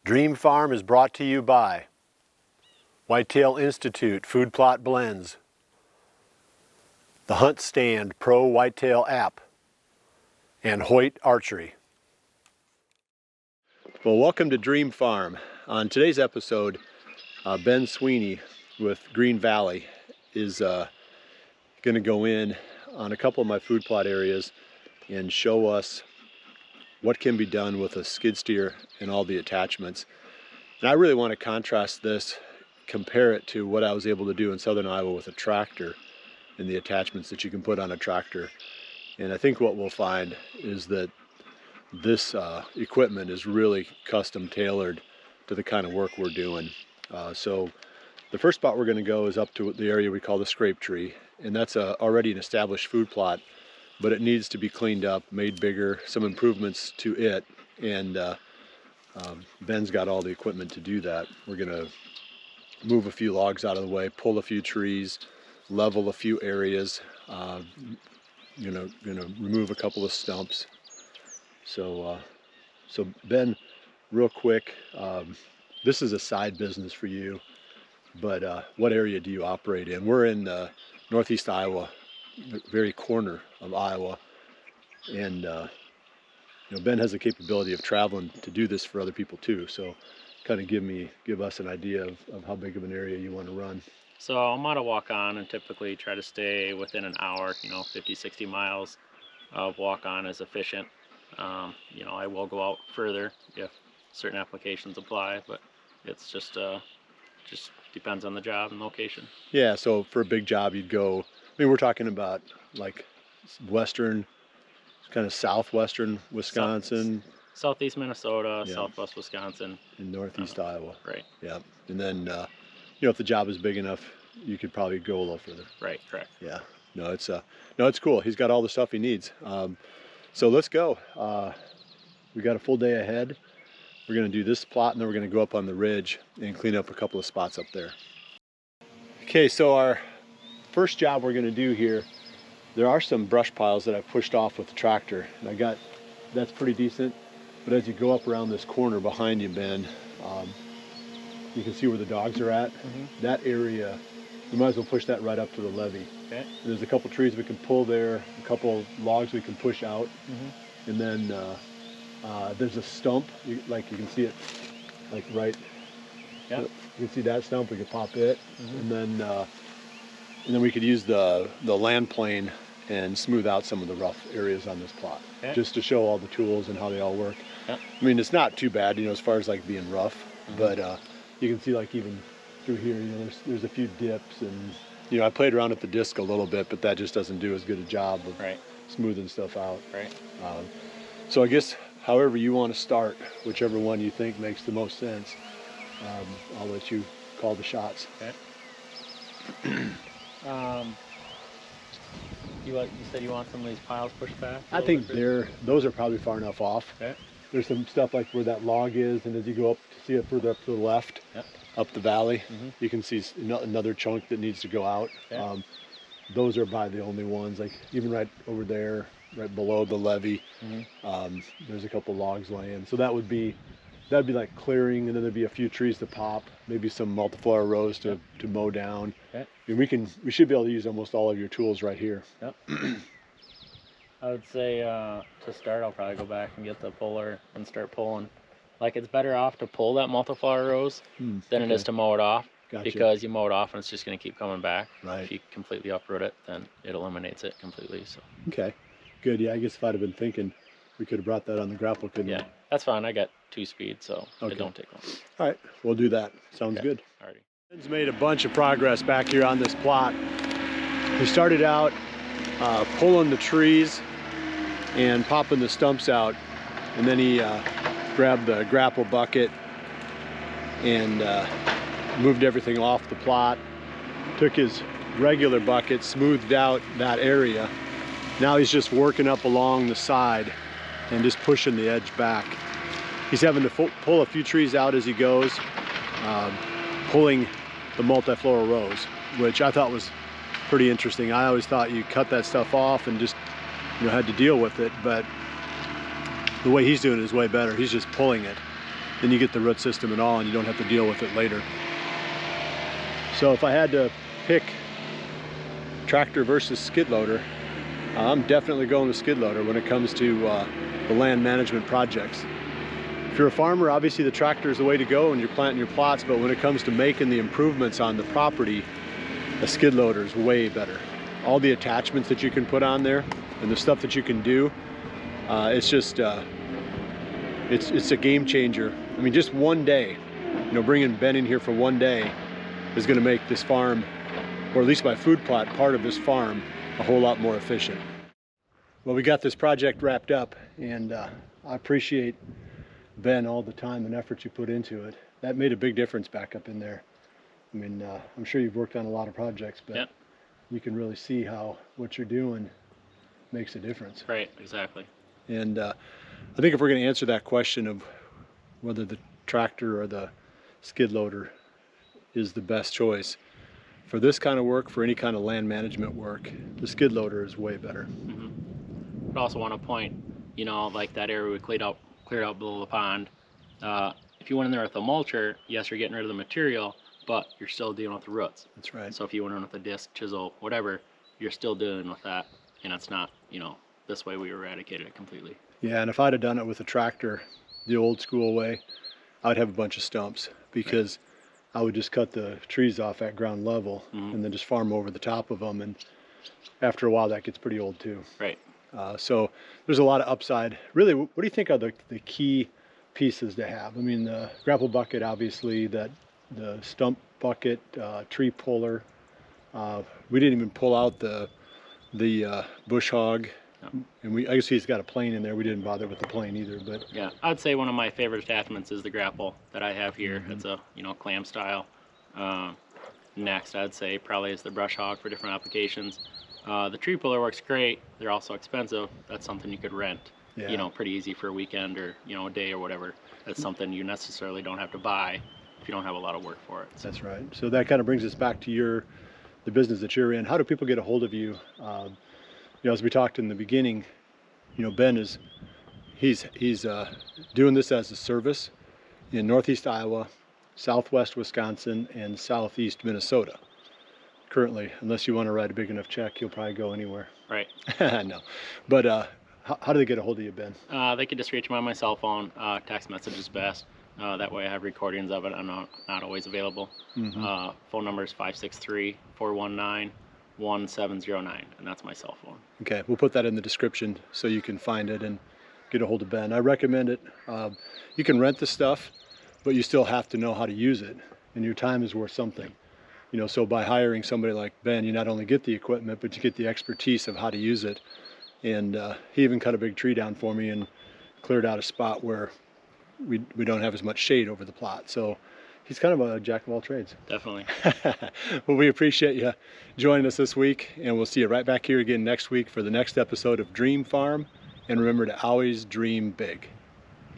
Dream Farm is brought to you by Whitetail Institute Food Plot Blends, the Hunt Stand Pro Whitetail app, and Hoyt Archery. Well, welcome to Dream Farm. On today's episode, Ben Sweeney with Green Valley is going to go in on a couple of my food plot areas and show us what can be done with a skid steer and all the attachments. And I really want to contrast this, compare it to what I was able to do in southern Iowa with a tractor and the attachments that you can put on a tractor. And I think what we'll find is that this equipment is really custom tailored to the kind of work we're doing. So the first spot we're going to go is up to the area we call the scrape tree, and that's already an established food plot, but it needs to be cleaned up, made bigger, some improvements to it, and Ben's got all the equipment to do that. We're going to move a few logs out of the way, pull a few trees, level a few areas, gonna remove a couple of stumps. So Ben, real quick, this is a side business for you, but what area do you operate in? We're in northeast Iowa, the very corner of Iowa, and Ben has the capability of traveling to do this for other people too. So kind of give us an idea of how big of an area you want to run. So I'm out of walk on and typically try to stay within an hour, 50, 60 miles of walk on is efficient. I will go out further if certain applications apply, but it's just depends on the job and location. Yeah, so for a big job you'd go, we're talking about like western, kind of southwestern Wisconsin. Southeast Minnesota, yeah. Southwest Wisconsin. And northeast Iowa. Right. Yeah, and then if the job is big enough, you could probably go a little further. Right, correct. Yeah, it's cool. He's got all the stuff he needs. So let's go. We got a full day ahead. We're going to do this plot, and then we're going to go up on the ridge and clean up a couple of spots up there. Okay, so our first job we're going to do here, there are some brush piles that I've pushed off with the tractor, and that's pretty decent. But as you go up around this corner behind you, Ben, you can see where the dogs are at. Mm-hmm. That area, you might as well push that right up to the levee. Okay. There's a couple trees we can pull there, a couple logs we can push out, mm-hmm. and then there's a stump. You can see it, like right. Yeah. You can see that stump. We could pop it, mm-hmm. and then we could use the land plane and smooth out some of the rough areas on this plot, okay. Just to show all the tools and how they all work. Yeah. It's not too bad, as far as like being rough, mm-hmm. but you can see like even through here, there's a few dips, and I played around at the disc a little bit, but that just doesn't do as good a job of right. smoothing stuff out. Right. So I guess however you want to start, whichever one you think makes the most sense, I'll let you call the shots. Okay. You said you want some of these piles pushed back? I think those are probably far enough off. Okay. There's some stuff like where that log is, and as you go up to see it further up to the left, yep. Up the valley, mm-hmm. You can see another chunk that needs to go out. Okay. Those are by the only ones, like even right over there, right below the levee, mm-hmm. There's a couple logs laying. So that'd be like clearing, and then there'd be a few trees to pop, maybe some multiflora rows to mow down. Okay. We should be able to use almost all of your tools right here. Yep. I would say to start, I'll probably go back and get the puller and start pulling. Like, it's better off to pull that multiflora rows than it is to mow it off. Gotcha. Because you mow it off and it's just going to keep coming back. Right. If you completely uproot it, then it eliminates it completely. So. Okay, good. Yeah, I guess if I'd have been thinking, we could have brought that on the grapple, couldn't we? Yeah, that's fine. I got 2 speed, so It don't take long. All right, we'll do that. Sounds good. Alrighty. Ben's made a bunch of progress back here on this plot. He started out pulling the trees and popping the stumps out, and then he grabbed the grapple bucket and moved everything off the plot, took his regular bucket, smoothed out that area. Now he's just working up along the side and just pushing the edge back. He's having to pull a few trees out as he goes, pulling the multiflora rows, which I thought was pretty interesting. I always thought you cut that stuff off and just had to deal with it, but the way he's doing it is way better. He's just pulling it. then you get the root system and all, and you don't have to deal with it later. So if I had to pick tractor versus skid loader, I'm definitely going with skid loader when it comes to the land management projects. If you're a farmer, obviously the tractor is the way to go and you're planting your plots, but when it comes to making the improvements on the property, a skid loader is way better. All the attachments that you can put on there and the stuff that you can do, it's just, it's a game changer. I mean, just one day, you know, bringing Ben in here for one day is gonna make this farm, or at least my food plot, part of this farm, a whole lot more efficient. Well, we got this project wrapped up, and I appreciate, Ben, all the time and effort you put into it. That made a big difference back up in there. I mean, I'm sure you've worked on a lot of projects, but Yep. you can really see how what you're doing makes a difference. Right, exactly. And I think if we're going to answer that question of whether the tractor or the skid loader is the best choice, for this kind of work, for any kind of land management work, the skid loader is way better. But I also want to point, you know, like that area we cleared out below the pond. If you went in there with a mulcher, yes, you're getting rid of the material, but you're still dealing with the roots. That's right. So if you went in with a disc, chisel, whatever, you're still dealing with that, and it's not, you know, this way we eradicated it completely. Yeah, and if I'd have done it with a tractor, the old school way, I'd have a bunch of stumps, because I would just cut the trees off at ground level and then just farm over the top of them, and after a while that gets pretty old too. Right. So there's a lot of upside. Really, what do you think are the key pieces to have? I mean, the grapple bucket, obviously, the stump bucket, tree puller. We didn't even pull out the bush hog. And I guess he's got a plane in there. We didn't bother with the plane either, but Yeah, I'd say one of my favorite attachments is the grapple that I have here. It's a, you know, clam style. Next, I'd say probably is the brush hog for different applications. The tree puller works great. They're also expensive. That's something you could rent, yeah. you know, pretty easy for a weekend or, you know, a day or whatever. That's something you necessarily don't have to buy if you don't have a lot of work for it. So. That's right. So that kind of brings us back to the business that you're in. How do people get a hold of you? You know, as we talked in the beginning, you know, Ben he's doing this as a service in Northeast Iowa, Southwest Wisconsin, and Southeast Minnesota. Currently, unless you want to write a big enough check, you'll probably go anywhere. Right. No, but how do they get a hold of you, Ben? They can just reach me on my cell phone. Text message is best. That way I have recordings of it. I'm not always available. Phone number is 563-419-1709, and that's my cell phone. Okay, we'll put that in the description so you can find it and get a hold of Ben. I recommend it. You can rent the stuff, but you still have to know how to use it, and your time is worth something. You know, so by hiring somebody like Ben, you not only get the equipment, but you get the expertise of how to use it. And he even cut a big tree down for me and cleared out a spot where we don't have as much shade over the plot. So he's kind of a jack of all trades. Definitely. Well, we appreciate you joining us this week, and we'll see you right back here again next week for the next episode of Dream Farm. And remember to always dream big.